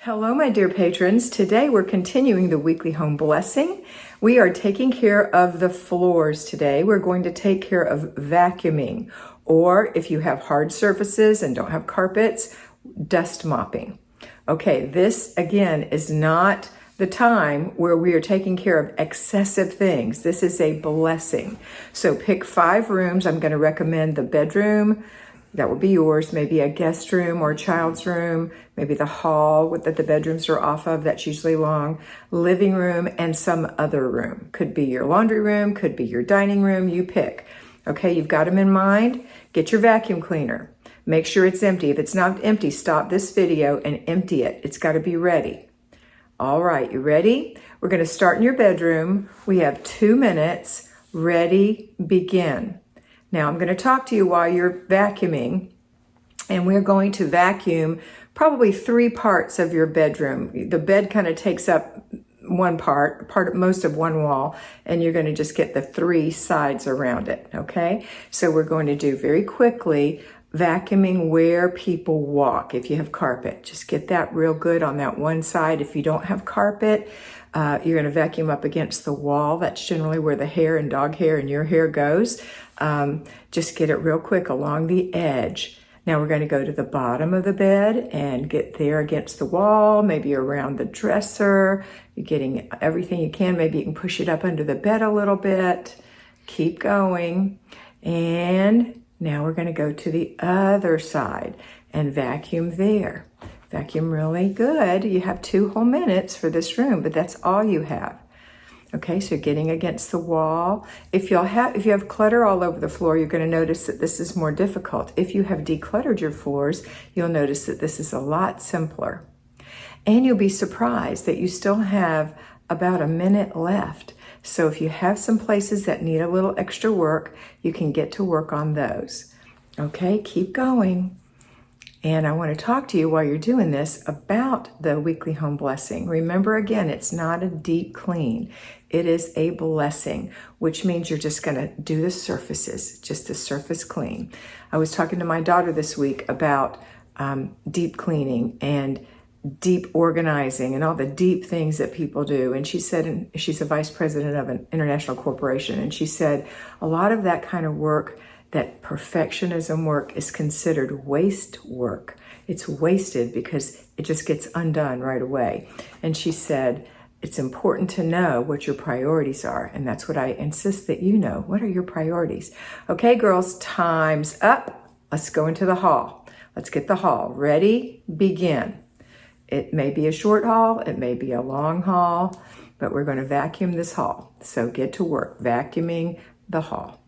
Hello, my dear patrons. Today we're continuing the weekly home blessing. We are taking care of the floors today. We're going to take care of vacuuming, or if you have hard surfaces and don't have carpets, dust mopping. Okay, this again is not the time where we are taking care of excessive things. This is a blessing. So pick 5 rooms. I'm going to recommend the bedroom. That would be yours, maybe a guest room or a child's room, maybe the hall that the bedrooms are off of, that's usually long, living room, and some other room. Could be your laundry room, could be your dining room, you pick. Okay, you've got them in mind. Get your vacuum cleaner. Make sure it's empty. If it's not empty, stop this video and empty it. It's got to be ready. All right, you ready? We're going to start in your bedroom. We have 2 minutes. Ready, begin. Now I'm going to talk to you while you're vacuuming, and we're going to vacuum probably 3 parts of your bedroom. The bed kind of takes up one most of one wall, and you're going to just get the 3 sides around it, okay? So we're going to do very quickly vacuuming where people walk. If you have carpet, just get that real good on that one side. If you don't have carpet, you're going to vacuum up against the wall. That's generally where the hair and dog hair and your hair goes. Just get it real quick along the edge. Now we're going to go to the bottom of the bed and get there against the wall, maybe around the dresser. You're getting everything you can. Maybe you can push it up under the bed a little bit. Keep going. And now we're going to go to the other side and vacuum there. Vacuum really good. You have 2 whole minutes for this room, but that's all you have. Okay, so getting against the wall. If you have clutter all over the floor, you're going to notice that this is more difficult. If you have decluttered your floors, you'll notice that this is a lot simpler. And you'll be surprised that you still have about a minute left. So if you have some places that need a little extra work, you can get to work on those. Okay, keep going. And I want to talk to you while you're doing this about the weekly home blessing. Remember, again, it's not a deep clean. It is a blessing, which means you're just going to do the surfaces, just the surface clean. I was talking to my daughter this week about deep cleaning and deep organizing and all the deep things that people do. And she said, and she's a vice president of an international corporation, and she said a lot of that kind of work, that perfectionism work, is considered waste work. It's wasted because it just gets undone right away. And she said, it's important to know what your priorities are. And that's what I insist that you know. What are your priorities? Okay, girls, time's up. Let's go into the hall. Let's get the hall. Ready? Begin. It may be a short haul. It may be a long haul, but we're going to vacuum this hall. So get to work vacuuming the hall.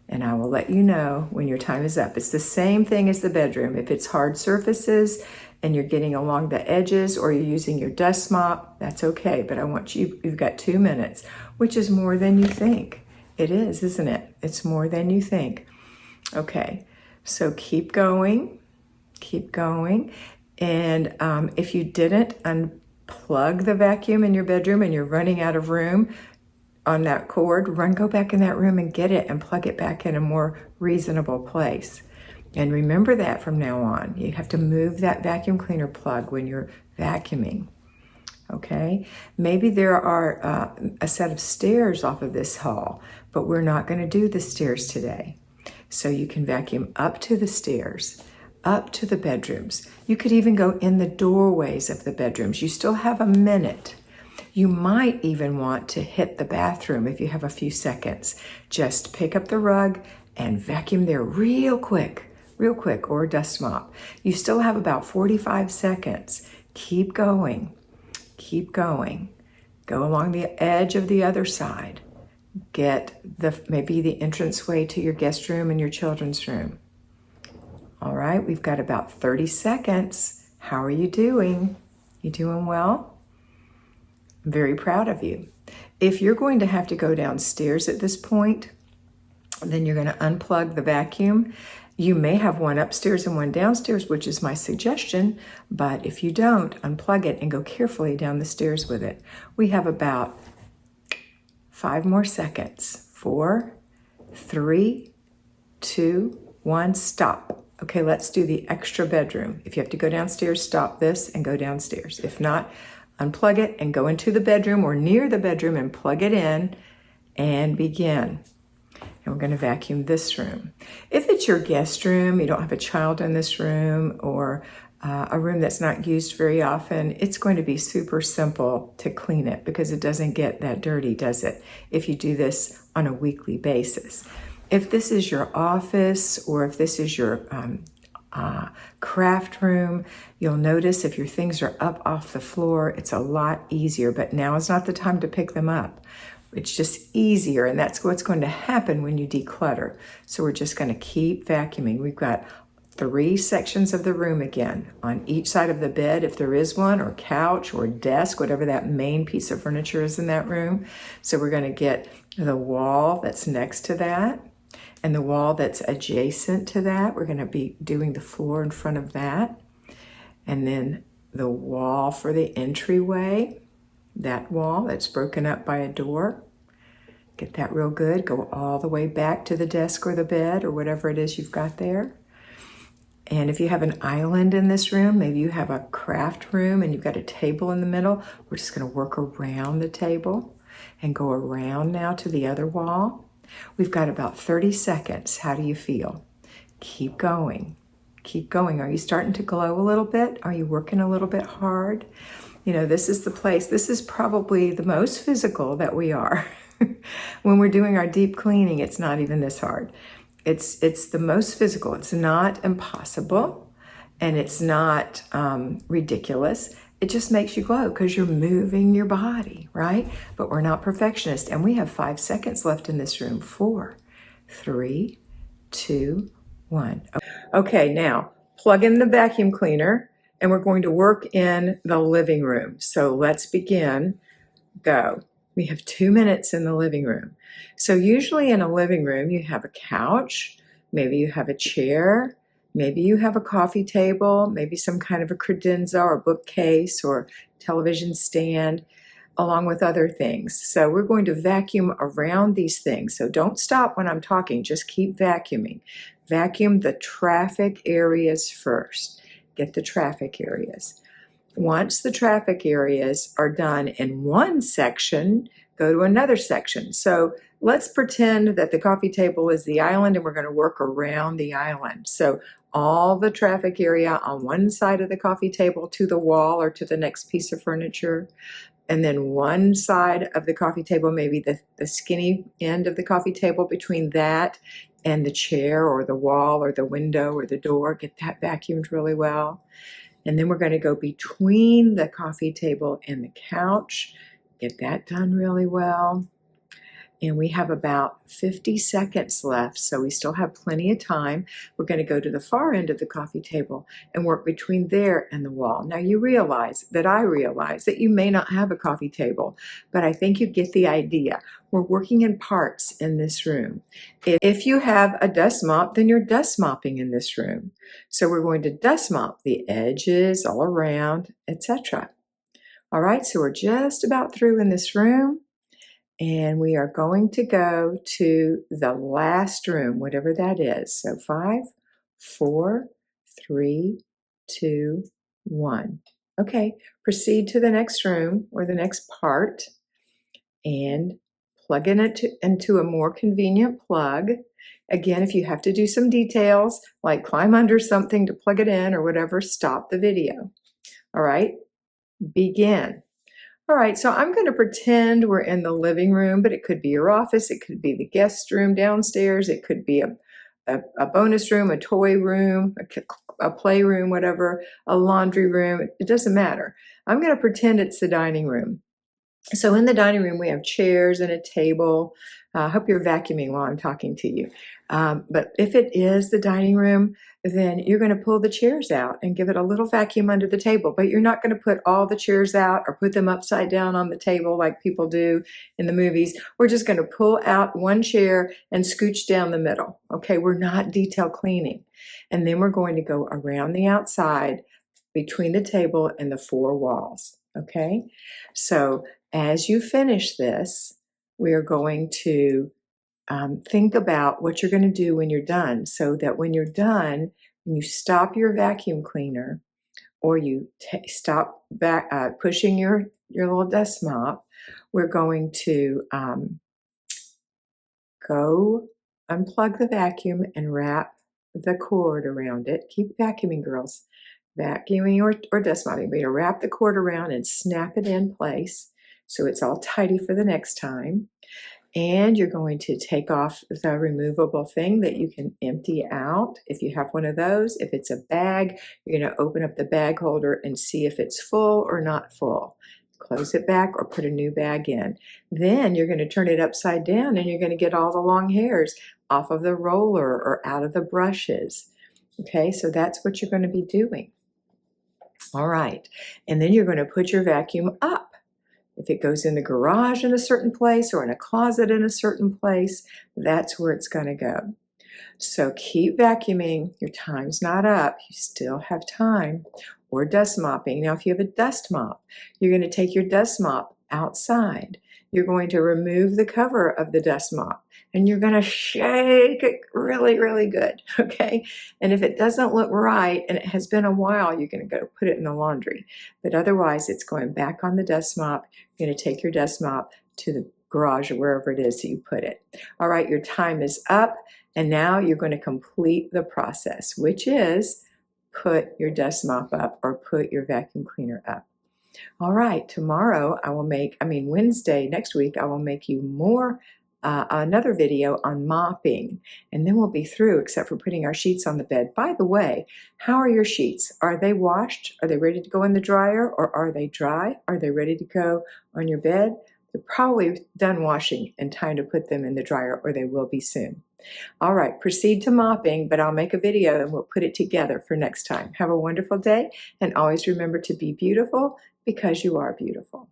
And I will let you know when your time is up. It's the same thing as the bedroom. If it's hard surfaces and you're getting along the edges or you're using your dust mop, that's okay. But I want you've got 2 minutes, which is more than you think. It is, isn't it? It's more than you think. Okay, so keep going. Keep going. And if you didn't unplug the vacuum in your bedroom and you're running out of room, on that cord, go back in that room and get it and plug it back in a more reasonable place. And remember that from now on. You have to move that vacuum cleaner plug when you're vacuuming. Okay? Maybe there are a set of stairs off of this hall, but we're not going to do the stairs today. So you can vacuum up to the stairs, up to the bedrooms. You could even go in the doorways of the bedrooms. You still have a minute. You might even want to hit the bathroom if you have a few seconds. Just pick up the rug and vacuum there real quick, or a dust mop. You still have about 45 seconds. Keep going. Keep going. Go along the edge of the other side. Get maybe the entranceway to your guest room and your children's room. All right, we've got about 30 seconds. How are you doing? You doing well? I'm very proud of you. If you're going to have to go downstairs at this point, then you're going to unplug the vacuum. You may have one upstairs and one downstairs, which is my suggestion, but if you don't, unplug it and go carefully down the stairs with it. We have about 5 more seconds. 4, 3, 2, 1, stop. Okay, let's do the extra bedroom. If you have to go downstairs, stop this and go downstairs. If not, unplug it and go into the bedroom or near the bedroom and plug it in and begin. And we're going to vacuum this room. If it's your guest room, you don't have a child in this room, or a room that's not used very often, it's going to be super simple to clean it because it doesn't get that dirty, does it? If you do this on a weekly basis. If this is your office or if this is your craft room, you'll notice if your things are up off the floor, it's a lot easier, but now is not the time to pick them up. It's just easier, and that's what's going to happen when you declutter. So we're just going to keep vacuuming. We've got 3 sections of the room again, on each side of the bed, if there is one, or couch or desk, whatever that main piece of furniture is in that room. So we're going to get the wall that's next to that, and the wall that's adjacent to that. We're going to be doing the floor in front of that, and then the wall for the entryway, that wall that's broken up by a door. Get that real good. Go all the way back to the desk or the bed or whatever it is you've got there. And if you have an island in this room, maybe you have a craft room and you've got a table in the middle, we're just going to work around the table and go around now to the other wall. We've got about 30 seconds. How do you feel? Keep going. Keep going. Are you starting to glow a little bit? Are you working a little bit hard? You know, this is the place. This is probably the most physical that we are. When we're doing our deep cleaning, it's not even this hard. It's the most physical. It's not impossible, and it's not ridiculous. It just makes you glow because you're moving your body, right? But we're not perfectionists, and we have 5 seconds left in this room. 4, 3, 2, 1. Okay, now plug in the vacuum cleaner, and we're going to work in the living room. So let's begin. Go. We have 2 minutes in the living room. So usually in a living room, you have a couch, maybe you have a chair, maybe you have a coffee table, maybe some kind of a credenza or bookcase or television stand, along with other things. So we're going to vacuum around these things. So don't stop when I'm talking, just keep vacuuming. Vacuum the traffic areas first. Get the traffic areas. Once the traffic areas are done in one section, go to another section. So let's pretend that the coffee table is the island and we're going to work around the island. So all the traffic area on one side of the coffee table to the wall or to the next piece of furniture. And then one side of the coffee table, maybe the skinny end of the coffee table between that and the chair or the wall or the window or the door. Get that vacuumed really well. And then we're going to go between the coffee table and the couch. Get that done really well. And we have about 50 seconds left, so we still have plenty of time. We're going to go to the far end of the coffee table and work between there and the wall. Now I realize that you may not have a coffee table, but I think you get the idea. We're working in parts in this room. If you have a dust mop, then you're dust mopping in this room. So we're going to dust mop the edges all around, etc. All right, so we're just about through in this room. And we are going to go to the last room, whatever that is. So 5, 4, 3, 2, 1. Okay, proceed to the next room or the next part and plug in it into a more convenient plug. Again, if you have to do some details, like climb under something to plug it in or whatever, stop the video. All right, begin. All right, so I'm going to pretend we're in the living room, but it could be your office, it could be the guest room downstairs, it could be a bonus room, a toy room, a play room, whatever, a laundry room. It doesn't matter. I'm going to pretend it's the dining room. So in the dining room, we have chairs and a table. I hope you're vacuuming while I'm talking to you. But if it is the dining room, then you're going to pull the chairs out and give it a little vacuum under the table. But you're not going to put all the chairs out or put them upside down on the table like people do in the movies. We're just going to pull out one chair and scooch down the middle. Okay, we're not detail cleaning. And then we're going to go around the outside between the table and the 4 walls. Okay, so as you finish this, we are going to think about what you're going to do when you're done, so that when you're done, and you stop your vacuum cleaner, or you stop pushing your little dust mop, we're going to go unplug the vacuum and wrap the cord around it. Keep vacuuming, girls. Vacuuming or dust mopping. We're going to wrap the cord around and snap it in place so it's all tidy for the next time. And you're going to take off the removable thing that you can empty out if you have one of those. If it's a bag, you're going to open up the bag holder and see if it's full or not full. Close it back or put a new bag in. Then you're going to turn it upside down and you're going to get all the long hairs off of the roller or out of the brushes. Okay, so that's what you're going to be doing. All right, and then you're going to put your vacuum up. If it goes in the garage in a certain place or in a closet in a certain place, that's where it's going to go. So keep vacuuming. Your time's not up. You still have time. Or dust mopping. Now, if you have a dust mop, you're going to take your dust mop outside. You're going to remove the cover of the dust mop and you're going to shake it really, really good, okay? And if it doesn't look right and it has been a while, you're going to go put it in the laundry. But otherwise, it's going back on the dust mop. You're going to take your dust mop to the garage or wherever it is that you put it. All right, your time is up, and now you're going to complete the process, which is put your dust mop up or put your vacuum cleaner up. All right, tomorrow Wednesday next week, I will make you another video on mopping, and then we'll be through except for putting our sheets on the bed. By the way, how are your sheets? Are they washed? Are they ready to go in the dryer, or are they dry? Are they ready to go on your bed? They're probably done washing and time to put them in the dryer, or they will be soon. All right, proceed to mopping, but I'll make a video and we'll put it together for next time. Have a wonderful day, and always remember to be beautiful because you are beautiful.